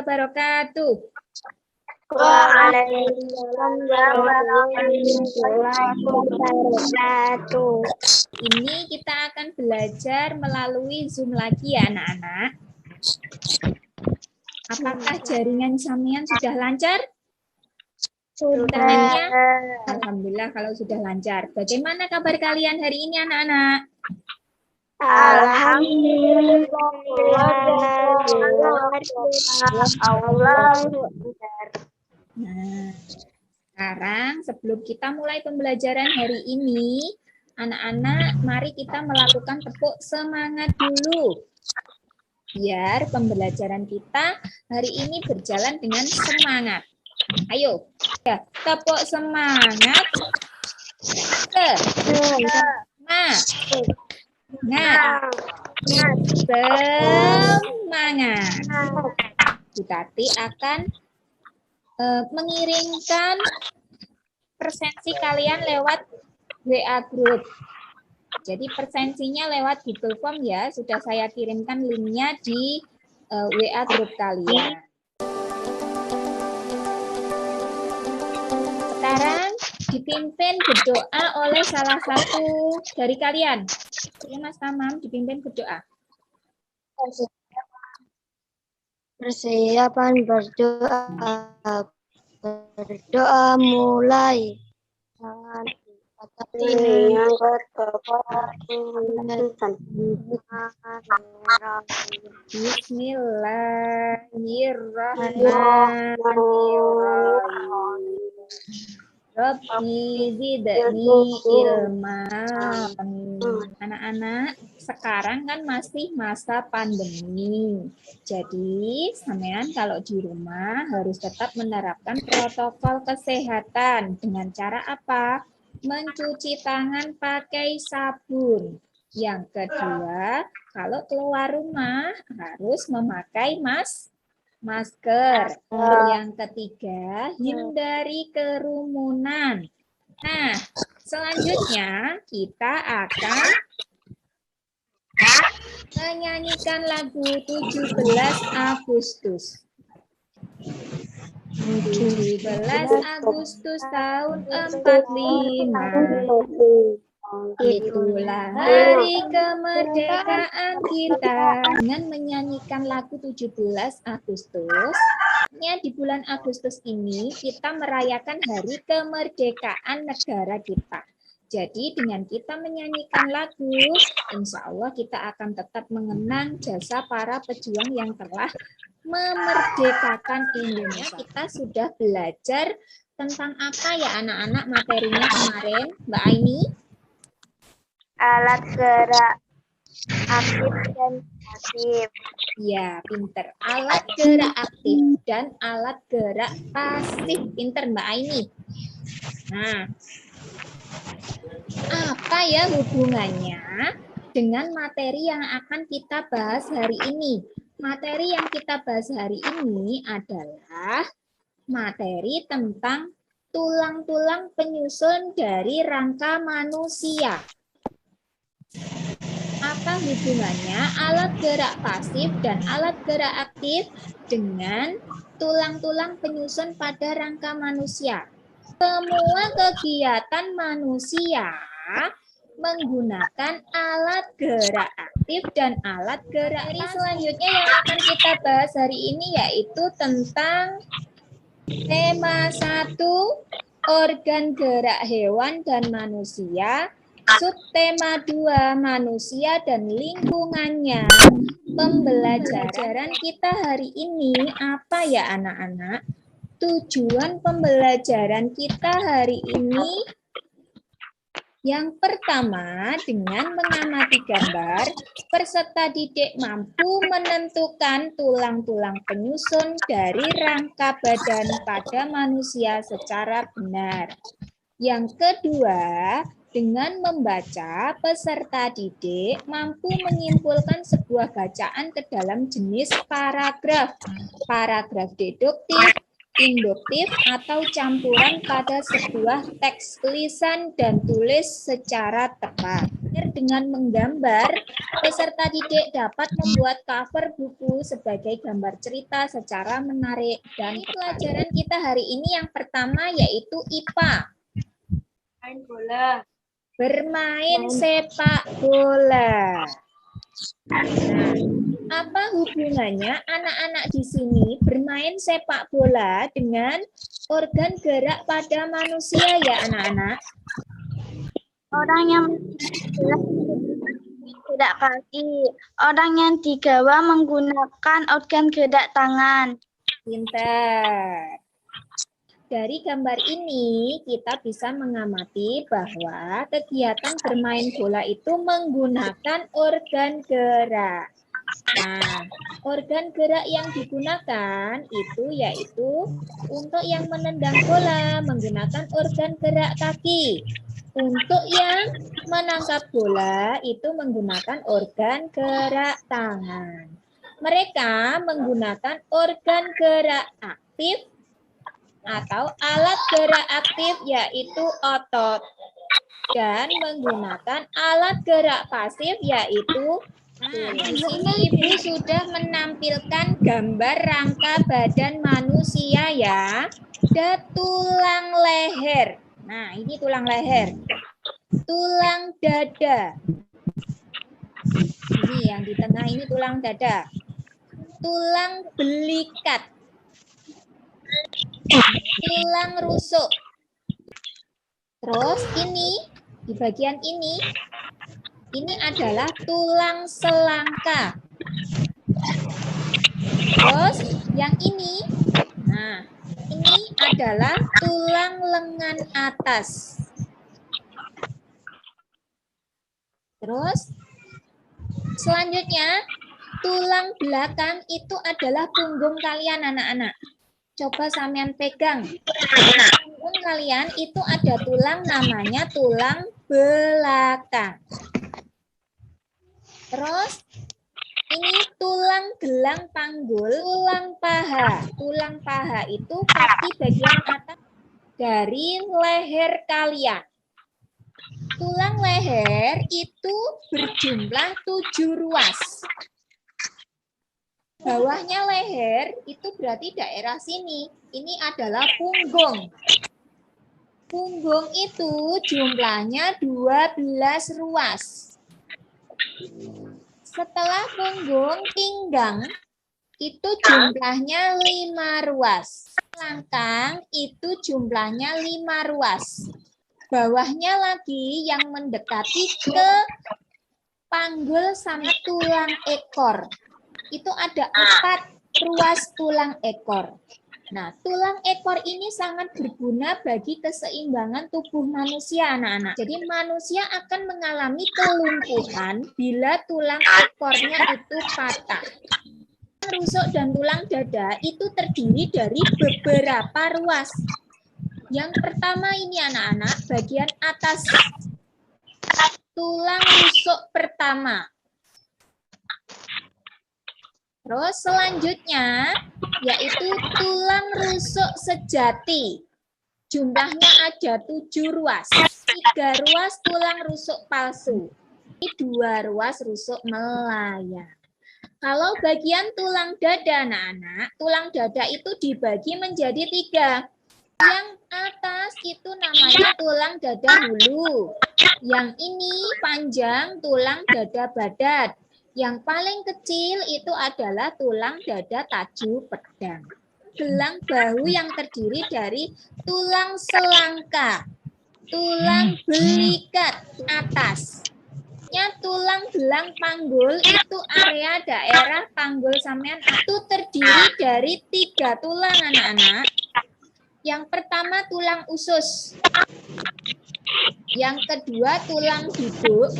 wabarakatuh. Waalaikumsalam warahmatullahi wabarakatuh. Ini kita akan belajar melalui Zoom lagi ya anak-anak. Apakah jaringan sampean sudah lancar? Internetnya? Alhamdulillah kalau sudah lancar. Bagaimana kabar kalian hari ini anak-anak? Nah, sekarang sebelum kita mulai pembelajaran hari ini, anak-anak mari kita melakukan tepuk semangat dulu. Biar pembelajaran kita hari ini berjalan dengan semangat. Ayo, ya, tepuk semangat. Semangat. Bu Tati akan mengirimkan presensi kalian lewat WA Group. Jadi presensinya lewat Google Form ya, sudah saya kirimkan linknya di WA Group kalian. Sekarang dipimpin berdoa oleh salah satu dari kalian. Ya Mas Tamam, dipimpin berdoa. Persiapan berdoa. Berdoa mulai. Jangan Bismillahirrahmanirrahim. Rabbi zidni ilma. Anak-anak, sekarang kan masih masa pandemi. Jadi, sampean kalau di rumah harus tetap menerapkan protokol kesehatan. Dengan cara apa? Mencuci tangan pakai sabun. Yang kedua, kalau keluar rumah harus memakai masker. Yang ketiga, hindari kerumunan. Nah, selanjutnya kita akan menyanyikan lagu 17 Agustus. 17 Agustus tahun 45. Itulah hari kemerdekaan kita. Dengan menyanyikan lagu 17 Agustus, di bulan Agustus ini kita merayakan hari kemerdekaan negara kita. Jadi dengan kita menyanyikan lagu, insya Allah kita akan tetap mengenang jasa para pejuang yang telah memerdekakan Indonesia. Kita sudah belajar tentang apa ya anak-anak materinya kemarin, Mbak Aini? alat gerak aktif dan pasif. Ya, pinter. Alat gerak aktif dan alat gerak pasif. Pinter, Mbak Aini. Nah, apa ya hubungannya dengan materi yang akan kita bahas hari ini? Materi yang kita bahas hari ini adalah materi tentang tulang-tulang penyusun dari rangka manusia. Apa hubungannya alat gerak pasif dan alat gerak aktif dengan tulang-tulang penyusun pada rangka manusia? Semua kegiatan manusia menggunakan alat gerak aktif dan alat gerak pasif. Selanjutnya yang akan kita bahas hari ini yaitu tentang tema 1, organ gerak hewan dan manusia. Subtema 2, manusia dan lingkungannya. Pembelajaran kita hari ini apa ya anak-anak? Tujuan pembelajaran kita hari ini yang pertama, dengan mengamati gambar, peserta didik mampu menentukan tulang-tulang penyusun dari rangka badan pada manusia secara benar. Yang kedua, dengan membaca, peserta didik mampu menyimpulkan sebuah bacaan ke dalam jenis paragraf. Paragraf deduktif, induktif, atau campuran pada sebuah teks lisan dan tulis secara tepat. Dengan menggambar, peserta didik dapat membuat cover buku sebagai gambar cerita secara menarik. Dan pelajaran kita hari ini yang pertama yaitu IPA. Main bola. Bermain sepak bola. Nah, apa hubungannya anak-anak di sini bermain sepak bola dengan organ gerak pada manusia ya anak-anak? Orang yang gerak kaki, orang yang digawa menggunakan organ gerak tangan. Pintar. Dari gambar ini kita bisa mengamati bahwa kegiatan bermain bola itu menggunakan organ gerak. Nah, organ gerak yang digunakan itu yaitu untuk yang menendang bola menggunakan organ gerak kaki. Untuk yang menangkap bola itu menggunakan organ gerak tangan. Mereka menggunakan organ gerak aktif atau alat gerak aktif yaitu otot dan menggunakan alat gerak pasif yaitu di sini Ibu sudah menampilkan gambar rangka badan manusia ya. Ada tulang leher. Nah, ini tulang leher. Tulang dada. Ini yang di tengah ini tulang dada. Tulang belikat. Tulang rusuk. Terus ini di bagian ini adalah tulang selangka. Terus yang ini, nah ini adalah tulang lengan atas. Terus selanjutnya tulang belakang itu adalah punggung kalian anak-anak. Coba sampean pegang. Punggung kalian itu ada tulang namanya tulang belakang. Terus ini tulang gelang panggul, tulang paha. Tulang paha itu kaki bagian atas dari leher kalian. Tulang leher itu berjumlah 7 ruas. Bawahnya leher itu berarti daerah sini. Ini adalah punggung. Punggung itu jumlahnya 12 ruas. Setelah punggung, pinggang itu jumlahnya 5 ruas. Langkang itu jumlahnya 5 ruas. Bawahnya lagi yang mendekati ke panggul sama tulang ekor. Itu ada 4 ruas tulang ekor. Nah, tulang ekor ini sangat berguna bagi keseimbangan tubuh manusia, anak-anak. Jadi manusia akan mengalami kelumpuhan bila tulang ekornya itu patah. Rusuk dan tulang dada itu terdiri dari beberapa ruas. Yang pertama ini anak-anak, bagian atas tulang rusuk pertama. Terus selanjutnya yaitu tulang rusuk sejati. Jumlahnya ada 7 ruas. 3 ruas tulang rusuk palsu. 2 ruas rusuk melayang. Kalau bagian tulang dada anak-anak, tulang dada itu dibagi menjadi 3. Yang atas itu namanya tulang dada hulu. Yang ini panjang tulang dada badat. Yang paling kecil itu adalah tulang dada taju pedang. Gelang bahu yang terdiri dari tulang selangka, tulang belikat atas. Tulang gelang panggul itu area daerah panggul sampean itu terdiri dari 3 tulang anak-anak. Yang pertama tulang usus. Yang kedua tulang duduk,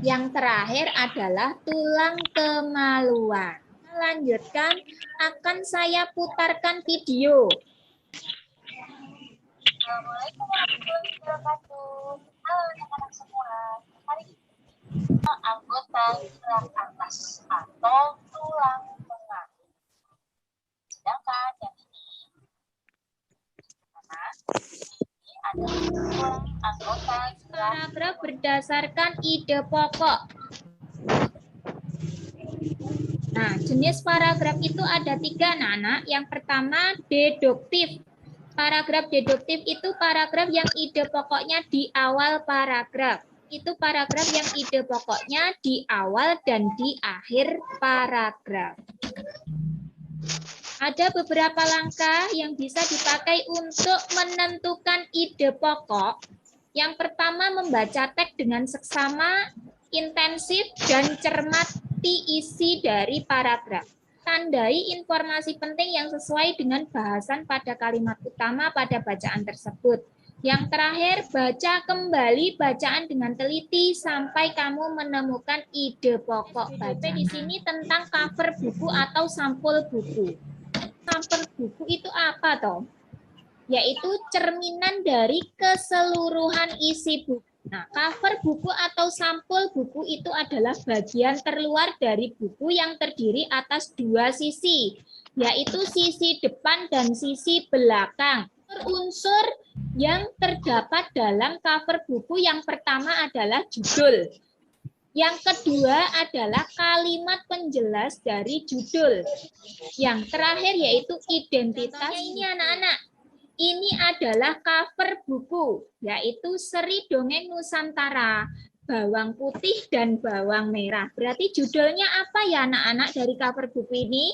yang terakhir adalah tulang kemaluan. Lanjutkan, akan saya putarkan video. Assalamualaikum warahmatullahi wabarakatuh. Halo anak-anak semua. Hari ini anggota tulang atas atau tulang tengah. Sedangkan yang ini adalah tulang anggota gerak Paragraf berdasarkan ide pokok. Nah, jenis paragraf itu ada 3, anak-anak. Yang pertama, deduktif. Paragraf deduktif itu paragraf yang ide pokoknya di awal paragraf. Itu paragraf yang ide pokoknya di awal dan di akhir paragraf. Ada beberapa langkah yang bisa dipakai untuk menentukan ide pokok. Yang pertama, membaca teks dengan seksama, intensif, dan cermati isi dari paragraf. Tandai informasi penting yang sesuai dengan bahasan pada kalimat utama pada bacaan tersebut. Yang terakhir, baca kembali bacaan dengan teliti sampai kamu menemukan ide pokok bacaan. Di sini tentang cover buku atau sampul buku. Sampul buku itu apa toh? Yaitu cerminan dari keseluruhan isi buku. Nah, cover buku atau sampul buku itu adalah bagian terluar dari buku yang terdiri atas 2 sisi, yaitu sisi depan dan sisi belakang. Unsur yang terdapat dalam cover buku yang pertama adalah judul. Yang kedua adalah kalimat penjelas dari judul. Yang terakhir yaitu identitas. Ini anak-anak. Ini adalah cover buku, yaitu Seri Dongeng Nusantara, Bawang Putih dan Bawang Merah. Berarti judulnya apa ya anak-anak dari cover buku ini?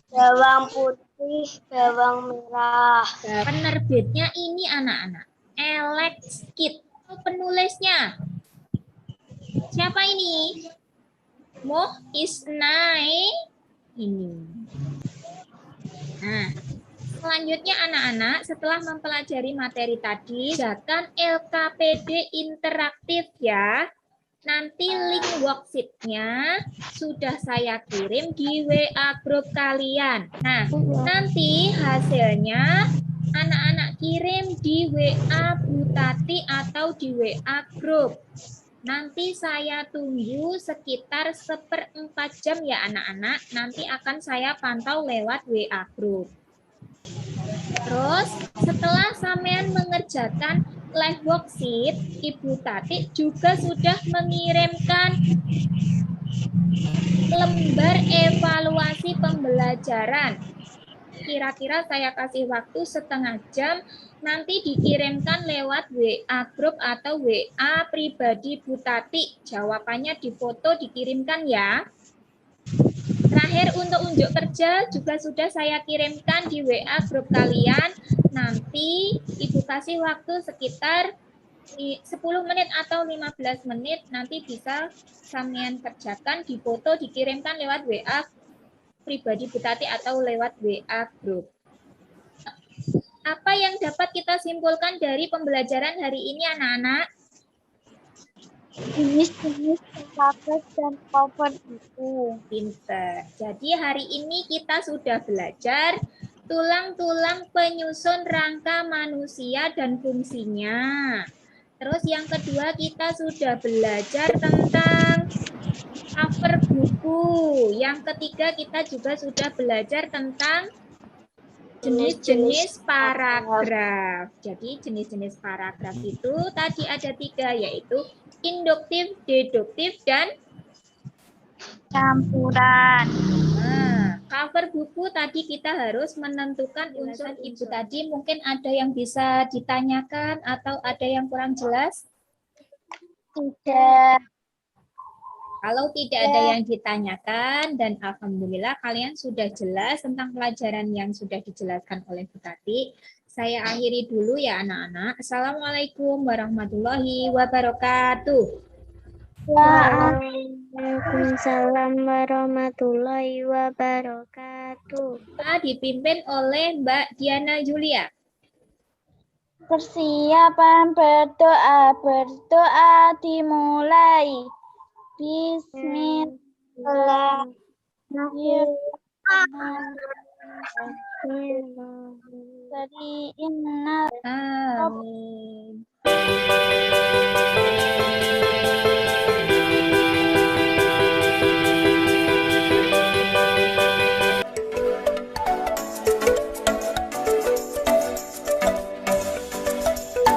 Bawang putih, bawang merah. Penerbitnya ini anak-anak, Elexkit. Penulisnya, siapa ini? Moh Isnai ini. Nah, selanjutnya anak-anak setelah mempelajari materi tadi, kerjakan LKPD interaktif ya. Nanti link worksheet-nya sudah saya kirim di WA grup kalian. Nah, nanti hasilnya anak-anak kirim di WA Bu Tati atau di WA grup. Nanti saya tunggu sekitar 1/4 jam ya anak-anak. Nanti akan saya pantau lewat WA group. Terus setelah sampean mengerjakan live worksheet, Ibu Tati juga sudah mengirimkan lembar evaluasi pembelajaran. Kira-kira saya kasih waktu 1/2 jam, nanti dikirimkan lewat WA grup atau WA pribadi Bu Tati. Jawabannya difoto dikirimkan ya. Terakhir untuk unjuk kerja juga sudah saya kirimkan di WA grup kalian. Nanti Ibu kasih waktu sekitar 10 menit atau 15 menit, nanti bisa sampean kerjakan, difoto, dikirimkan lewat WA pribadi Bu Tati atau lewat WA group. Apa yang dapat kita simpulkan dari pembelajaran hari ini anak-anak? Jenis-jenis cover dan cover buku. Pinter. Jadi hari ini kita sudah belajar tulang-tulang penyusun rangka manusia dan fungsinya. Terus yang kedua kita sudah belajar tentang cover buku. Yang ketiga kita juga sudah belajar tentang jenis-jenis paragraf. Jadi jenis-jenis paragraf itu tadi ada 3, yaitu induktif, deduktif, dan Campuran. nah, cover buku tadi kita harus menentukan unsur. Ibu tadi mungkin ada yang bisa ditanyakan atau ada yang kurang jelas? Tidak. Kalau tidak ada yang ditanyakan dan alhamdulillah kalian sudah jelas tentang pelajaran yang sudah dijelaskan oleh Bu Tati. Saya akhiri dulu ya anak-anak. Assalamualaikum warahmatullahi wabarakatuh. Waalaikumsalam warahmatullahi wabarakatuh. Kita dipimpin oleh Mbak Diana Julia. Persiapan berdoa dimulai. Bismillahirrahmanirrahim. Amin.